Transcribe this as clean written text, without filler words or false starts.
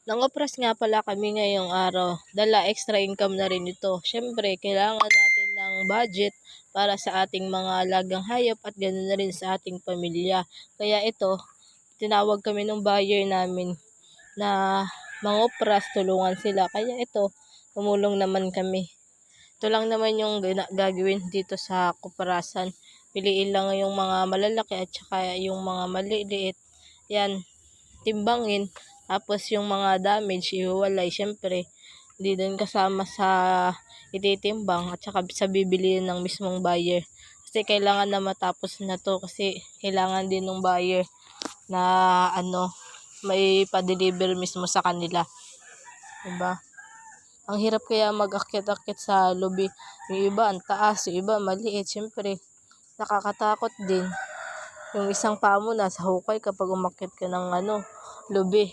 Nangopras nga pala kami ngayong araw, dala extra income na rin ito. Siyempre, kailangan natin ng budget para sa ating mga alagang hayop at ganoon na rin sa ating pamilya. Kaya ito, tinawag kami ng buyer namin na mangopras, tulungan sila. Kaya ito, tumulong naman kami. Ito lang naman yung gagawin dito sa kuparasan. Piliin lang yung mga malalaki at saka yung mga maliliit. Yan, timbangin. Tapos yung mga damage, ihiwalay. Siyempre, hindi din kasama sa ititimbang at saka sa bibiliin ng mismong buyer. Kasi kailangan na matapos na to kasi kailangan din ng buyer na may pa-deliver mismo sa kanila. Diba? Ang hirap kaya mag-akyat-akyat sa lobby. Yung iba ang taas, yung iba maliit. Siyempre, nakakatakot din. Yung isang paa mo nasa hukay kapag umakyat ka ng lobby.